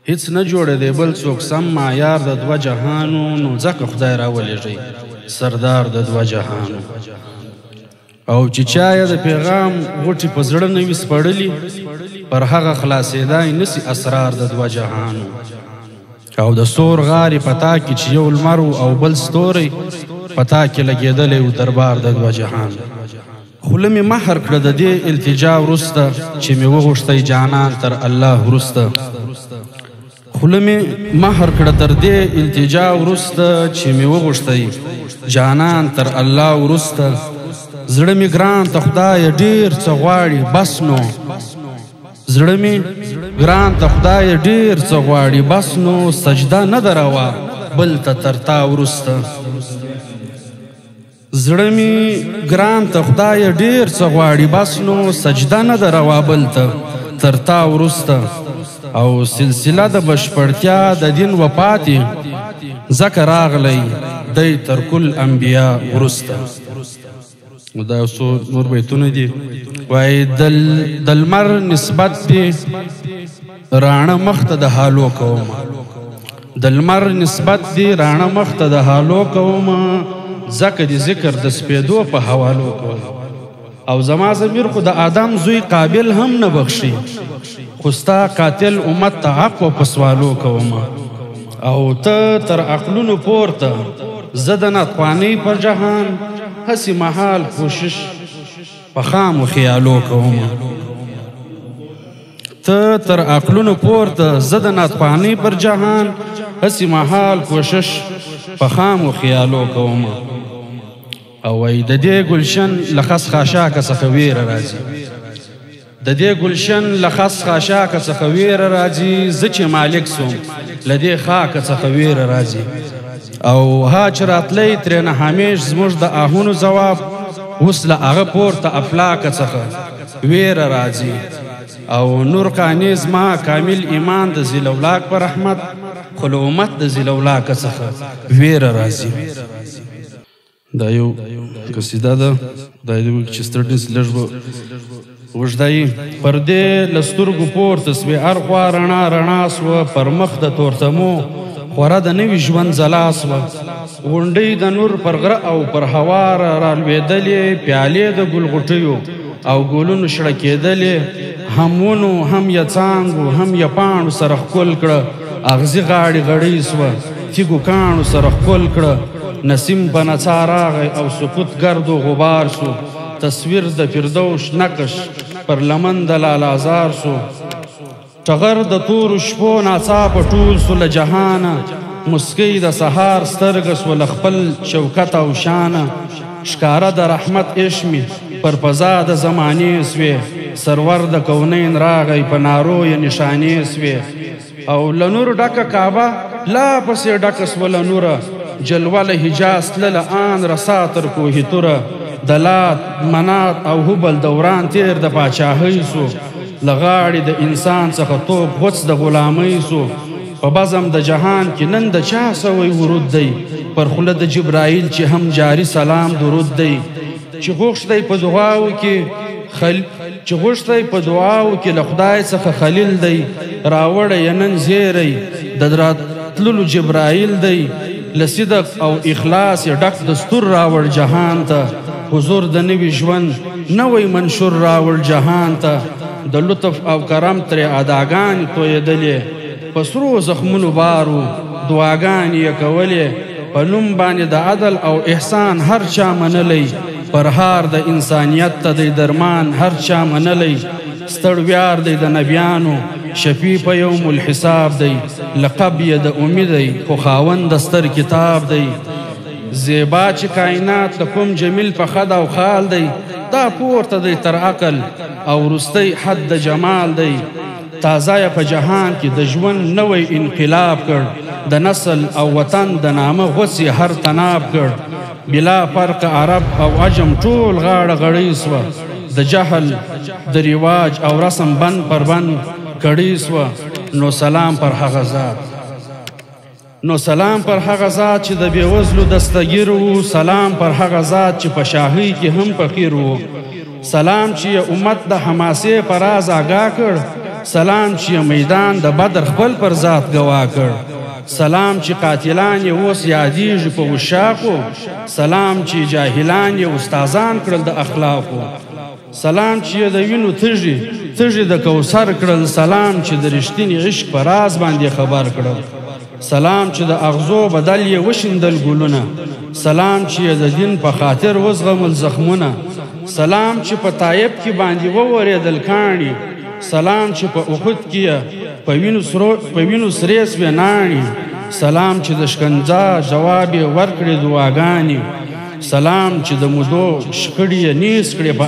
هیڅ نه جوړېدی بل څوک سم معیار د دوه جهانو، نو ځکه خدای راولېږئ سردار د دوه جهانو. او چې چا یې د پیغام غوټې په زړه نه وي سپړلي، پر هغه خلاصېدای نسي اسرار د دوه جهانو. او د سور غارې په تا کې چې یو لمر او بل ستوری، په تا کې لګېدلی و دربار د دوه جهانو. خوله مې مهر کړه د دې التجا وروسته، چې مې وغوښتی جانان تر الله وروسته. خوله مې مهر کړه تر دې التجا وروسته، چې مې وغوښتی جانان تر الله وروسته. زړه مې ګران ته خدایه ډېر څه غواړي بس نو، زړه مې ګران ته خدایه ډېر څه غواړي بس نو، سجده نه ده روا بل ته تر تا وروسته. زړه مې ګران ته خدایه ډېر څه غواړي بس نو، سجده نه ده روا بل ته تر تا وروسته. او سلسله د بشپړتیا د دین وپاتې، ځکه راغلی دی تر کل انبیا وروسته. دا یو څو نور بیتونه دي. وایي د لمر نسبت دی راڼه مخته د حالو کومه، د لمر نسبت دی راڼه مخته د حالو کومه، ځکه د ذکر د سپېدو په حوالو کومه. او زما ضمیر خو د آدم زوی قابل هم نه بخشي، خو ستا قاتل امت ته عفو په سوالو کومه. او ته تر عقلونو پورته زه د ناتوانۍ پر جهان، هسې محال کوشش په خامو خیالو کومه. ته تر عقلونو پورته زه د ناتوانۍ پر جهان، هسې محال کوشش په خامو خیالو کومه. او وایي د دې ګلشن له خس خاشاکه څخه ویره راځي، د دې ګلشن له خس خاشاکه څخه ویره راځي، زه چې مالک سوم له دې خاکه څخه ویره راځي. او ها چې راتلی ترېنه همیش زموږ د آهونو ځواب، اوس له هغه پورته افلاکه څخه ویره راځي. او نور قانع زما کامل ایمان د ذیلولاک په رحمت، خو له امت د ذیلولاکه څخه ویره راځي. دا یو قصیده ده، دا یو چې سترډنس لږ به اوږده پر دې له سترګو پورته سوې هر خوا رڼا رڼا سوه، پر مخ د تورتمو خوره د نوي ژوند ځلا سوه. غونډۍ د نور پر غره او پر هوا رالوېدلې، پیالې د ګلغوټیو او ګلونو شړه کېدلې، هم ونو هم یې څانګو هم یې پاڼو سره ښکل کړه، اغزي غاړې غړۍ سوه تیږو کاڼو سره ښکل کړه. نسیم په نڅا راغی او سکوت ګرد و غبار سو، تصویر د فردوس نقش پر لمن د لالازار سو. ټغر د تورو شپو ناڅاپه ټول سو له جهانه، مسکۍ د سهار سترګه سوه له خپل شوکت او شانه. ښکاره د رحمت عشمي پر فضا د زمانې سوې، سرور د کونین راغی په نارو یې نشانې سوې. او له نور ډکه کعبه لا پسې ډکه سوه له نوره، جلوه له حجاز تلله آن رسا تر کوهي توره. د لات منات او هبل دوران تیر د پاچاهۍ سو، له غاړې د انسان څخه توپ غوڅ د غلامۍ سو. په بزم د جهان کې نن د چا سوی ورود دی، پر خوله د جبرائیل چې هم جاری سلام درود دی. چې غوښتی په دعاو کې له خدای څخه خلیل دی، راوړی یې نن زیری د راتللو جبرائیل دی. له صدق او اخلاص یې ډک دستور راوړ جهان ته، حضور د نوي ژوند نوی منشور راوړ جهان ته. د لطف او کرم ترې اداګانې تویېدلې، په سرو زخمونو بارو دعاګانې یې کولې. په نوم باندې د عدل او احسان هر چا منلی، پرهار د انسانیت ته دی درمان هر چا منلی. ستړ ویار دی د نبیانو، شفیع په یوم الحساب دی. لقب یې د امید دی، خو خاوند د ستر کتاب دی. زیبا چې کائنات د کوم جمیل په خد او خال دی، دا پورته دی تر عقل او وروستی حد د جمال دی. تازه یې په جهان کې د ژوند نوی انقلاب کړ، د نسل او وطن د نامه غوڅ یې هر تناب کړ. بلا فرق عرب او عجم ټول غاړه غړۍ سوه، د جهل د رواج او رسم بند پر بند کړۍ سوه. نو سلام پر هغه ذات، نو سلام پر هغه ذات چې د بېوزلو دستګیر وو، سلام پر هغه ذات چې په شاهۍ کې هم فقیر وو. سلام چې امت د حماسې په راز آګاه کړ، سلام چې میدان د بدر خپل پر ذات گوا کړ سلام چې قاتلان یې اوس یادیږي په وشاقو سلام چې جاهلان یې استادان کړل د اخلاقو سلام چې د وینو تږي د کوثر کړل سلام چې د رښتیني عشق په راز باندې خبر کړل سلام چې د اغزو بدل یې وشیندل ګلونه سلام چې د دین په خاطر وزغمل زخمونه سلام چې په طایب کې باندې وورېدل کاڼي سلام چې په احد کې په وینو سرې سوې ناڼي سلام چې د شکنجا جواب یې ورکړې دعاګانې سلام چې د مودو شخړې یې نیز کړې په